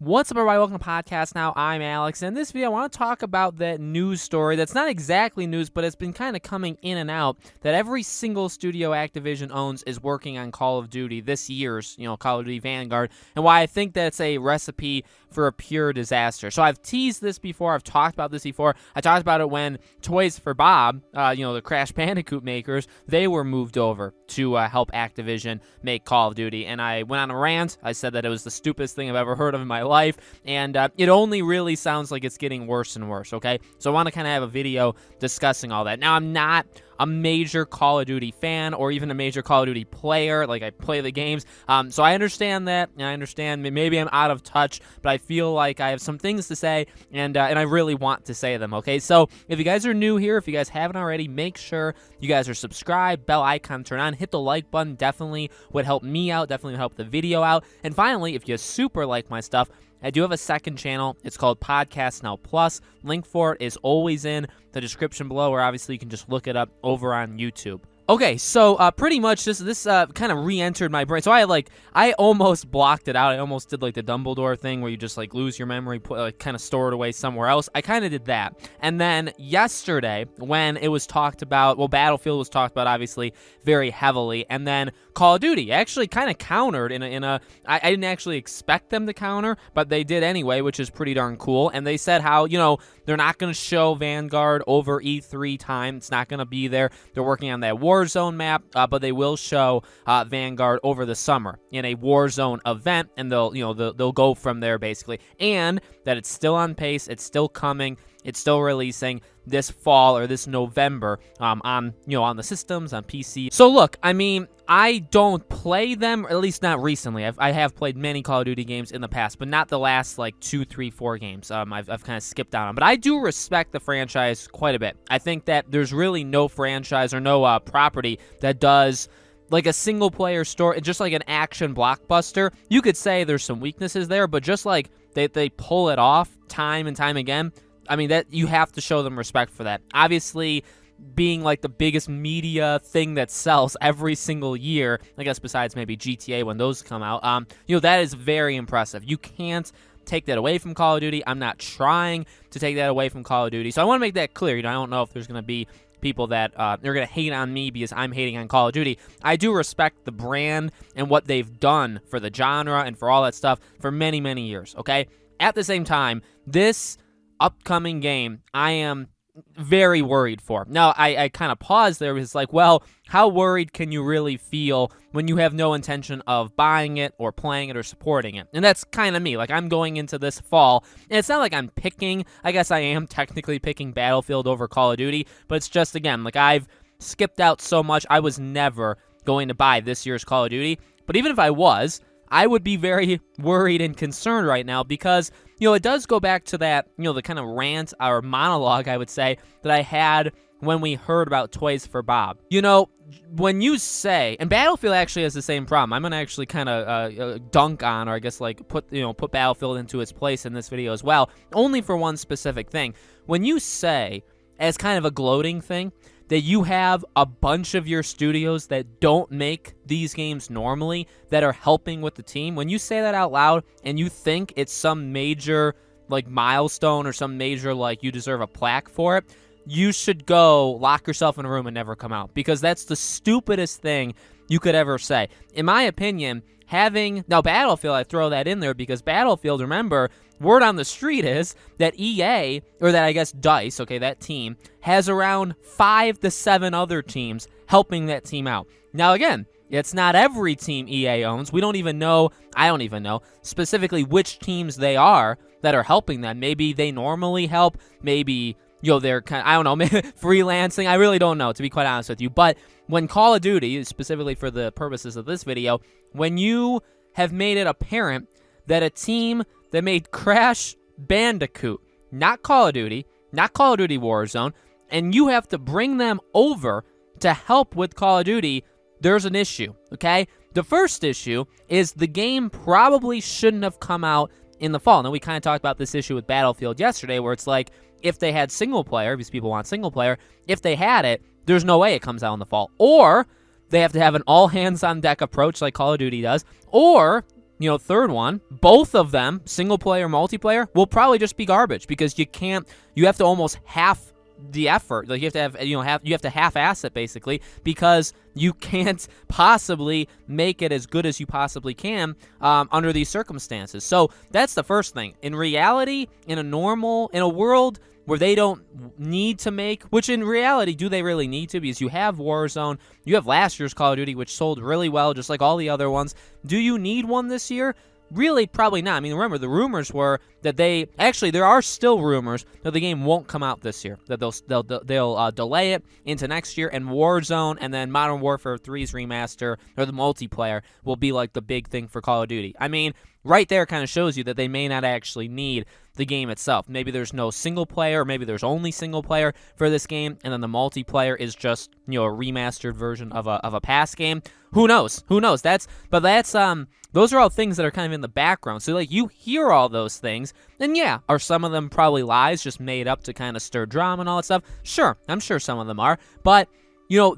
What's up, everybody? Welcome to Podcast Now. I'm Alex, and in this video, I want to talk about that news story that's not exactly news, but it's been kind of coming in and out, that every single studio Activision owns is working on Call of Duty, this year's, Call of Duty Vanguard, and why I think that's a recipe for a pure disaster. So I've teased this before. I've talked about this before. I talked about it when Toys for Bob, the Crash Bandicoot makers, they were moved over to help Activision make Call of Duty, and I went on a rant. I said that it was the stupidest thing I've ever heard of in my life, and it only really sounds like it's getting worse and worse, okay? So I want to kind of have a video discussing all that. Now, I'm not a major Call of Duty fan or even a major Call of Duty player. Like, I play the games, so I understand that, and I understand maybe I'm out of touch, but I feel like I have some things to say, and I really want to say them, okay? So if you guys are new here, if you guys haven't already, make sure you guys are subscribed, bell icon turn on, hit the like button. Definitely would help me out, definitely would help the video out. And finally, if you super like my stuff, I do have a second channel. It's called Podcast Now Plus. Link for it is always in the description below, or obviously you can just look it up over on YouTube. Okay, so pretty much this kind of re-entered my brain. So I almost blocked it out. I almost did like the Dumbledore thing where you just like lose your memory, kind of store it away somewhere else. I kind of did that. And then yesterday when it was talked about, well, Battlefield was talked about obviously very heavily, and then Call of Duty actually kind of countered I didn't actually expect them to counter, but they did anyway, which is pretty darn cool. And they said how, they're not going to show Vanguard over E3 time. It's not going to be there. They're working on that Warzone map, but they will show Vanguard over the summer in a Warzone event, and they'll go from there basically. And that it's still on pace, it's still coming, it's still releasing this fall or this November on the systems, on PC. So look, I mean, I don't play them, or at least not recently. I have played many Call of Duty games in the past, but not the last like 2, 3, 4 games. I've kind of skipped on them, but I do respect the franchise quite a bit. I think that there's really no franchise or no property that does like a single player story, just like an action blockbuster. You could say there's some weaknesses there, but just like they pull it off time and time again. I mean, that you have to show them respect for that. Obviously, being like the biggest media thing that sells every single year, I guess besides maybe GTA when those come out, that is very impressive. You can't take that away from Call of Duty. I'm not trying to take that away from Call of Duty. So I want to make that clear. I don't know if there's going to be people that they're going to hate on me because I'm hating on Call of Duty. I do respect the brand and what they've done for the genre and for all that stuff for many, many years, okay? At the same time, this upcoming game, I am very worried for. Now, I kind of paused there because it's like, well, how worried can you really feel when you have no intention of buying it or playing it or supporting it? And that's kind of me. Like, I'm going into this fall, and it's not like I'm picking, I guess I am technically picking Battlefield over Call of Duty, but it's just, again, like I've skipped out so much. I was never going to buy this year's Call of Duty, but even if I was, I would be very worried and concerned right now because, it does go back to that, the kind of rant or monologue, I would say, that I had when we heard about Toys for Bob. When you say, and Battlefield actually has the same problem. I'm going to actually kind of dunk on, or I guess like put Battlefield into its place in this video as well, only for one specific thing. When you say, as kind of a gloating thing, that you have a bunch of your studios that don't make these games normally that are helping with the team, when you say that out loud and you think it's some major like milestone or some major like you deserve a plaque for it, you should go lock yourself in a room and never come out, because that's the stupidest thing you could ever say. In my opinion, now Battlefield, I throw that in there because Battlefield, remember, word on the street is that EA, or that I guess DICE, okay, that team, has around 5 to 7 other teams helping that team out. Now again, it's not every team EA owns. I don't even know specifically which teams they are that are helping them. Maybe they normally help, maybe they're kind of, I don't know, freelancing. I really don't know, to be quite honest with you. But when Call of Duty, specifically for the purposes of this video, when you have made it apparent that a team that made Crash Bandicoot, not Call of Duty Warzone, and you have to bring them over to help with Call of Duty, there's an issue, okay? The first issue is the game probably shouldn't have come out in the fall. Now, we kind of talked about this issue with Battlefield yesterday, where it's like, if they had single player, because people want single player, if they had it, there's no way it comes out in the fall. Or they have to have an all-hands-on-deck approach like Call of Duty does, or third one, both of them, single player, multiplayer, will probably just be garbage because you have to almost half the effort. Like you have to half-ass it basically because you can't possibly make it as good as you possibly can under these circumstances. So that's the first thing. In reality, in a world where they don't need to make, which in reality, do they really need to? Because you have Warzone, you have last year's Call of Duty, which sold really well, just like all the other ones. Do you need one this year? Really, probably not. I mean, remember, the rumors were that there are still rumors that the game won't come out this year, that they'll delay it into next year, and Warzone and then Modern Warfare 3's remaster, or the multiplayer, will be like the big thing for Call of Duty. I mean, right there kind of shows you that they may not actually need the game itself. Maybe there's no single player, or maybe there's only single player for this game, and then the multiplayer is just, a remastered version of a past game. Who knows? Those are all things that are kind of in the background. So, like, you hear all those things, and yeah, are some of them probably lies just made up to kind of stir drama and all that stuff? Sure, I'm sure some of them are, but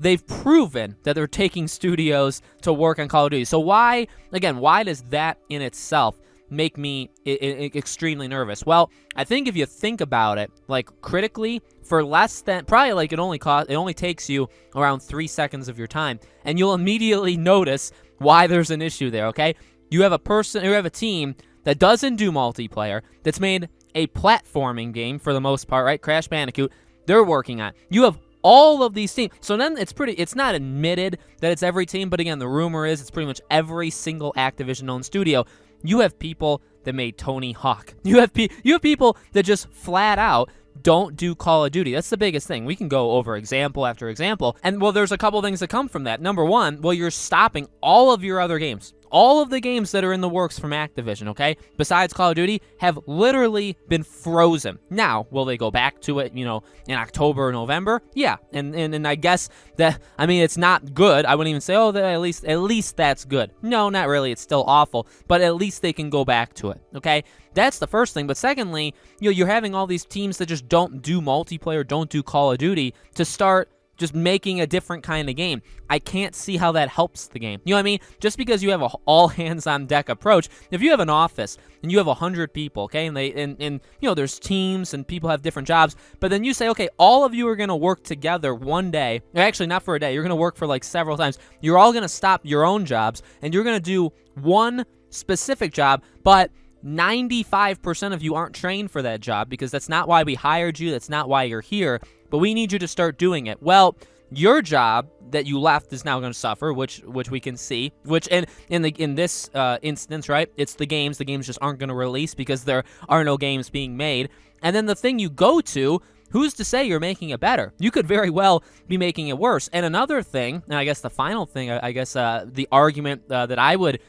they've proven that they're taking studios to work on Call of Duty. So why does that in itself make me extremely nervous? Well, I think if you think about it, like, critically, for less than, probably, like, it only takes you around 3 seconds of your time, and you'll immediately notice why there's an issue there, okay? You have a team that doesn't do multiplayer, that's made a platforming game for the most part, right? Crash Bandicoot, they're working on. You have all of these teams. So then it's not admitted that it's every team, but again, the rumor is it's pretty much every single Activision-owned studio. You have people that made Tony Hawk. You have people that just flat out don't do Call of Duty. That's the biggest thing. We can go over example after example. And, well, there's a couple things that come from that. Number one, well, you're stopping all of your other games. All of the games that are in the works from Activision, okay, besides Call of Duty, have literally been frozen. Now, will they go back to it, in October or November? Yeah, and I guess that, I mean, it's not good. I wouldn't even say, at least that's good. No, not really. It's still awful, but at least they can go back to it, okay? That's the first thing. But secondly, you're having all these teams that just don't do multiplayer, don't do Call of Duty, to start just making a different kind of game. I can't see how that helps the game. You know what I mean? Just because you have a all-hands-on-deck approach, if you have an office and you have 100 people, okay, and there's teams and people have different jobs, but then you say, okay, all of you are going to work together one day, actually not for a day, you're going to work for like several times. You're all going to stop your own jobs, and you're going to do one specific job, but 95% of you aren't trained for that job because that's not why we hired you, that's not why you're here, but we need you to start doing it. Well, your job that you left is now going to suffer, which we can see. Which in this instance, right? It's the games. The games just aren't going to release because there are no games being made. And then the thing you go to, who's to say you're making it better? You could very well be making it worse. And another thing, and I guess the final thing, the argument that I would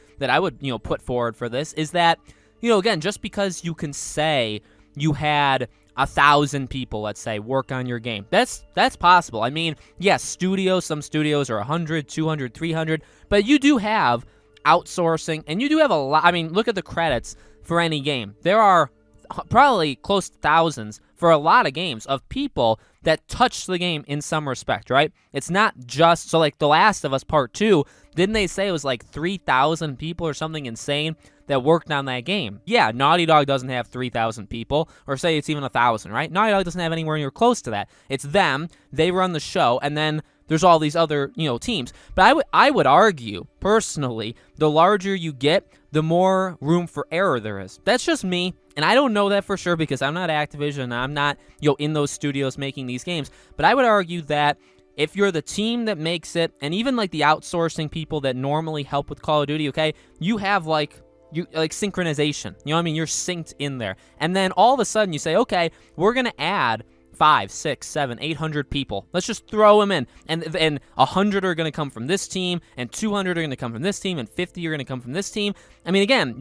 put forward for this is that, again, just because you can say you had 1,000 people, let's say, work on your game. That's possible. I mean, yes, some studios are 100, 200, 300, but you do have outsourcing, and you do have a lot. I mean, look at the credits for any game. There are probably close to thousands for a lot of games of people that touch the game in some respect, right? It's not just, so like The Last of Us Part 2, didn't they say it was like 3,000 people or something insane that worked on that game? Yeah, Naughty Dog doesn't have 3,000 people, or say it's even 1,000, right? Naughty Dog doesn't have anywhere near close to that. It's them, they run the show, and then there's all these other, teams. But I would argue, personally, the larger you get, the more room for error there is. That's just me, and I don't know that for sure because I'm not Activision, I'm not, in those studios making these games. But I would argue that if you're the team that makes it, and even like the outsourcing people that normally help with Call of Duty, okay, you have like synchronization. You know what I mean? You're synced in there. And then all of a sudden you say, okay, we're going to add 5, 6, 7, 800 people. Let's just throw them in. And 100 are going to come from this team, and 200 are going to come from this team, and 50 are going to come from this team. I mean, again,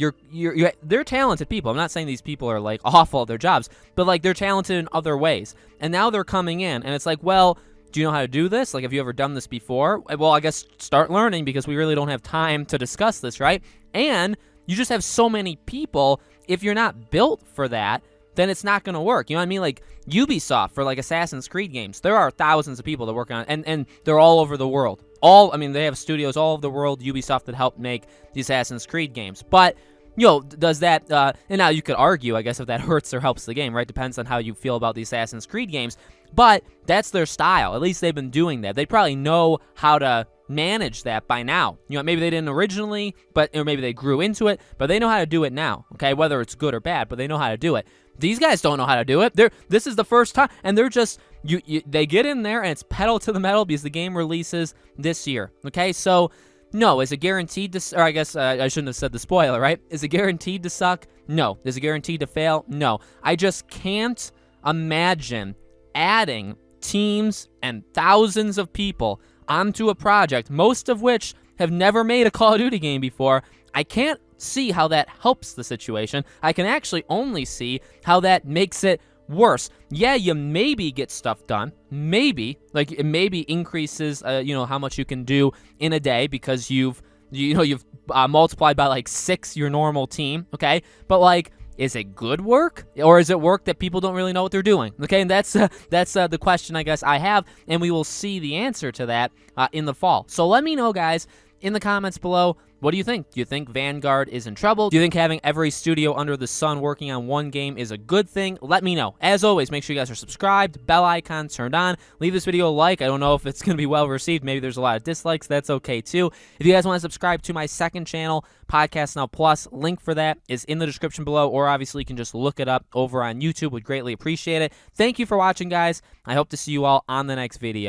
they're talented people. I'm not saying these people are like awful at their jobs, but like they're talented in other ways. And now they're coming in, and it's like, well, do you know how to do this? Like, have you ever done this before? Well, I guess start learning because we really don't have time to discuss this, right? And you just have so many people. If you're not built for that, then it's not going to work. You know what I mean? Like Ubisoft for like Assassin's Creed games, there are thousands of people that work on it, and they're all over the world. they have studios all over the world, Ubisoft, that helped make the Assassin's Creed games. But, does that, and now you could argue, I guess, if that hurts or helps the game, right? Depends on how you feel about the Assassin's Creed games. But that's their style. At least they've been doing that. They probably know how to manage that by now. Maybe they didn't originally, or maybe they grew into it, but they know how to do it now, okay? Whether it's good or bad, but they know how to do it. These guys don't know how to do it. This is the first time, and they're just, they get in there, and it's pedal to the metal because the game releases this year, okay? So, no, is it guaranteed to, or I guess I shouldn't have said the spoiler, right? Is it guaranteed to suck? No. Is it guaranteed to fail? No. I just can't imagine adding teams and thousands of people onto a project, most of which have never made a Call of Duty game before. I can't see how that helps the situation. I can actually only see how that makes it worse. Yeah, you maybe get stuff done. Maybe. Like, it maybe increases, how much you can do in a day because you've multiplied by, like, 6 your normal team, okay? But, like, is it good work, or is it work that people don't really know what they're doing? Okay, and that's the question I guess I have, and we will see the answer to that in the fall. So let me know, guys, in the comments below. What do you think? Do you think Vanguard is in trouble? Do you think having every studio under the sun working on one game is a good thing? Let me know. As always, make sure you guys are subscribed, bell icon turned on. Leave this video a like. I don't know if it's going to be well received. Maybe there's a lot of dislikes. That's okay, too. If you guys want to subscribe to my second channel, Podcast Now Plus, link for that is in the description below, or obviously you can just look it up over on YouTube. Would greatly appreciate it. Thank you for watching, guys. I hope to see you all on the next video.